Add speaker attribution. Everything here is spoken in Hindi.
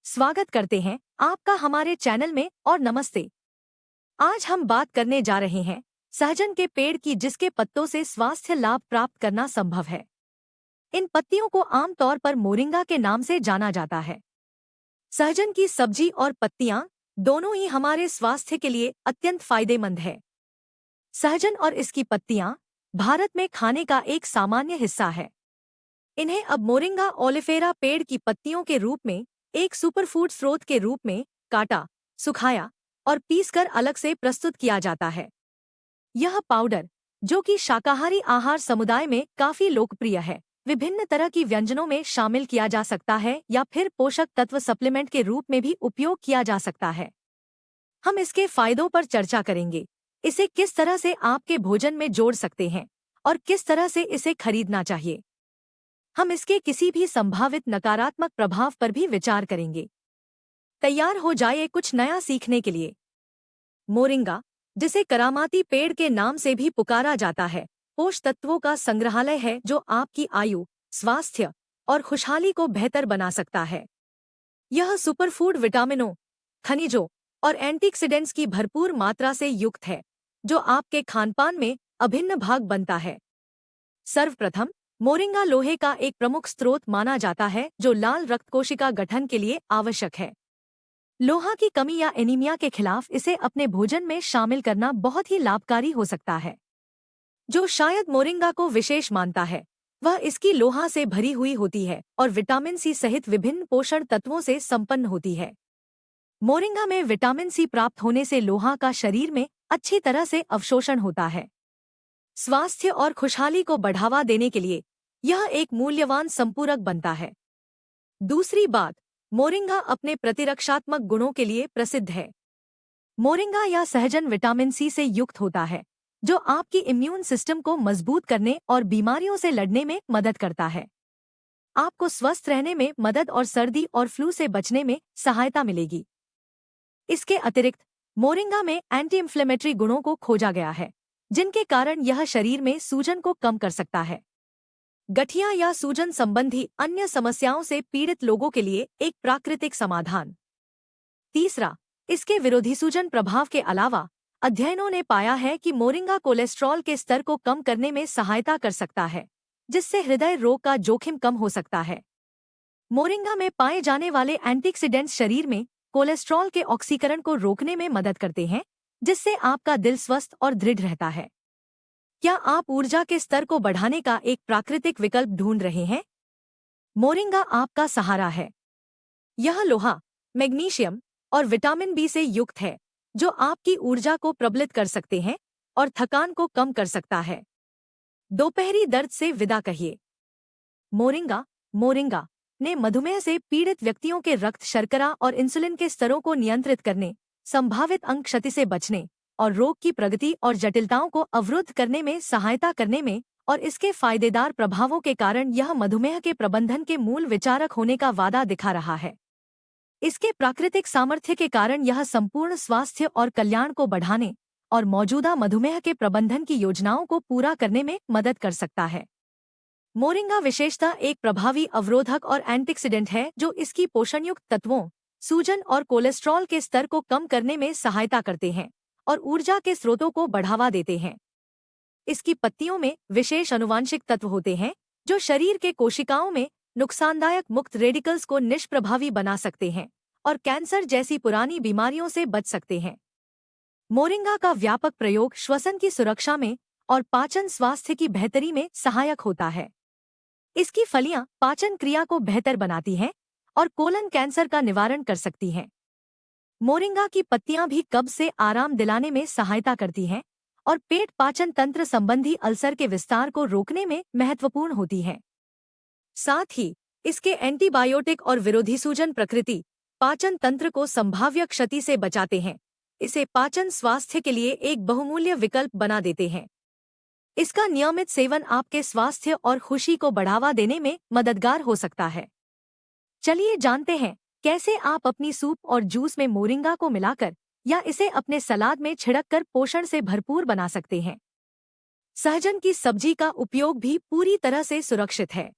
Speaker 1: स्वागत करते हैं आपका हमारे चैनल में और नमस्ते। आज हम बात करने जा रहे हैं सहजन के पेड़ की, जिसके पत्तों से स्वास्थ्य लाभ प्राप्त करना संभव है। इन पत्तियों को आमतौर पर मोरिंगा के नाम से जाना जाता है। सहजन की सब्जी और पत्तियां दोनों ही हमारे स्वास्थ्य के लिए अत्यंत फायदेमंद है। सहजन और इसकी पत्तियां भारत में खाने का एक सामान्य हिस्सा है। इन्हें अब मोरिंगा ओलिफेरा पेड़ की पत्तियों के रूप में एक सुपरफूड स्रोत के रूप में काटा, सुखाया और पीसकर अलग से प्रस्तुत किया जाता है। यह पाउडर, जो कि शाकाहारी आहार समुदाय में काफी लोकप्रिय है, विभिन्न तरह की व्यंजनों में शामिल किया जा सकता है या फिर पोषक तत्व सप्लीमेंट के रूप में भी उपयोग किया जा सकता है। हम इसके फायदों पर चर्चा करेंगे। इसे किस तरह से आपके भोजन में जोड़ सकते हैं और किस तरह से इसे खरीदना चाहिए। हम इसके किसी भी संभावित नकारात्मक प्रभाव पर भी विचार करेंगे। तैयार हो जाइए कुछ नया सीखने के लिए। मोरिंगा, जिसे करामाती पेड़ के नाम से भी पुकारा जाता है, पोषक तत्वों का संग्रहालय है जो आपकी आयु, स्वास्थ्य और खुशहाली को बेहतर बना सकता है। यह सुपरफूड विटामिनों, खनिजों और एंटीऑक्सीडेंट्स की भरपूर मात्रा से युक्त है, जो आपके खानपान में अभिन्न भाग बनता है। सर्वप्रथम, मोरिंगा लोहे का एक प्रमुख स्रोत माना जाता है, जो लाल रक्त कोशिका गठन के लिए आवश्यक है। लोहा की कमी या एनीमिया के खिलाफ इसे अपने भोजन में शामिल करना बहुत ही लाभकारी हो सकता है। जो शायद मोरिंगा को विशेष मानता है, वह इसकी लोहा से भरी हुई होती है और विटामिन सी सहित विभिन्न पोषण तत्वों से संपन्न होती है। मोरिंगा में विटामिन सी प्राप्त होने से लोहा का शरीर में अच्छी तरह से अवशोषण होता है। स्वास्थ्य और खुशहाली को बढ़ावा देने के लिए यह एक मूल्यवान संपूरक बनता है। दूसरी बात, मोरिंगा अपने प्रतिरक्षात्मक गुणों के लिए प्रसिद्ध है। मोरिंगा या सहजन विटामिन सी से युक्त होता है, जो आपकी इम्यून सिस्टम को मजबूत करने और बीमारियों से लड़ने में मदद करता है। आपको स्वस्थ रहने में मदद और सर्दी और फ्लू से बचने में सहायता मिलेगी। इसके अतिरिक्त मोरिंगा में एंटी इंफ्लेमेटरी गुणों को खोजा गया है, जिनके कारण यह शरीर में सूजन को कम कर सकता है। गठिया या सूजन संबंधी अन्य समस्याओं से पीड़ित लोगों के लिए एक प्राकृतिक समाधान। तीसरा, इसके विरोधी सूजन प्रभाव के अलावा अध्ययनों ने पाया है कि मोरिंगा कोलेस्ट्रॉल के स्तर को कम करने में सहायता कर सकता है, जिससे हृदय रोग का जोखिम कम हो सकता है। मोरिंगा में पाए जाने वाले एंटीऑक्सीडेंट्स शरीर में कोलेस्ट्रॉल के ऑक्सीकरण को रोकने में मदद करते हैं, जिससे आपका दिल स्वस्थ और दृढ़ रहता है। क्या आप ऊर्जा के स्तर को बढ़ाने का एक प्राकृतिक विकल्प ढूंढ रहे हैं? मोरिंगा आपका सहारा है। यह लोहा, मैग्नीशियम और विटामिन बी से युक्त है, जो आपकी ऊर्जा को प्रबलित कर सकते हैं और थकान को कम कर सकता है। दोपहरी दर्द से विदा कहिए। मोरिंगा ने मधुमेह से पीड़ित व्यक्तियों के रक्त शर्करा और इंसुलिन के स्तरों को नियंत्रित करने, संभावित अंग क्षति से बचने और रोग की प्रगति और जटिलताओं को अवरुद्ध करने में सहायता करने में और इसके फायदेदार प्रभावों के कारण यह मधुमेह के प्रबंधन के मूल विचारक होने का वादा दिखा रहा है। इसके प्राकृतिक सामर्थ्य के कारण यह संपूर्ण स्वास्थ्य और कल्याण को बढ़ाने और मौजूदा मधुमेह के प्रबंधन की योजनाओं को पूरा करने में मदद कर सकता है। मोरिंगा विशेषता एक प्रभावी अवरोधक और एंटीऑक्सीडेंट है, जो इसकी पोषणयुक्त तत्वों, सूजन और कोलेस्ट्रॉल के स्तर को कम करने में सहायता करते हैं और ऊर्जा के स्रोतों को बढ़ावा देते हैं। इसकी पत्तियों में विशेष आनुवांशिक तत्व होते हैं, जो शरीर के कोशिकाओं में नुकसानदायक मुक्त रेडिकल्स को निष्प्रभावी बना सकते हैं और कैंसर जैसी पुरानी बीमारियों से बच सकते हैं। मोरिंगा का व्यापक प्रयोग श्वसन की सुरक्षा में और पाचन स्वास्थ्य की बेहतरी में सहायक होता है। इसकी फलियां पाचन क्रिया को बेहतर बनाती हैं और कोलन कैंसर का निवारण कर सकती हैं। मोरिंगा की पत्तियां भी कब्ज से आराम दिलाने में सहायता करती हैं और पेट पाचन तंत्र संबंधी अल्सर के विस्तार को रोकने में महत्वपूर्ण होती हैं। साथ ही इसके एंटीबायोटिक और विरोधी सूजन प्रकृति पाचन तंत्र को संभाव्य क्षति से बचाते हैं, इसे पाचन स्वास्थ्य के लिए एक बहुमूल्य विकल्प बना देते हैं। इसका नियमित सेवन आपके स्वास्थ्य और खुशी को बढ़ावा देने में मददगार हो सकता है। चलिए जानते हैं कैसे आप अपनी सूप और जूस में मोरिंगा को मिलाकर या इसे अपने सलाद में छिड़ककर पोषण से भरपूर बना सकते हैं। सहजन की सब्जी का उपयोग भी पूरी तरह से सुरक्षित है।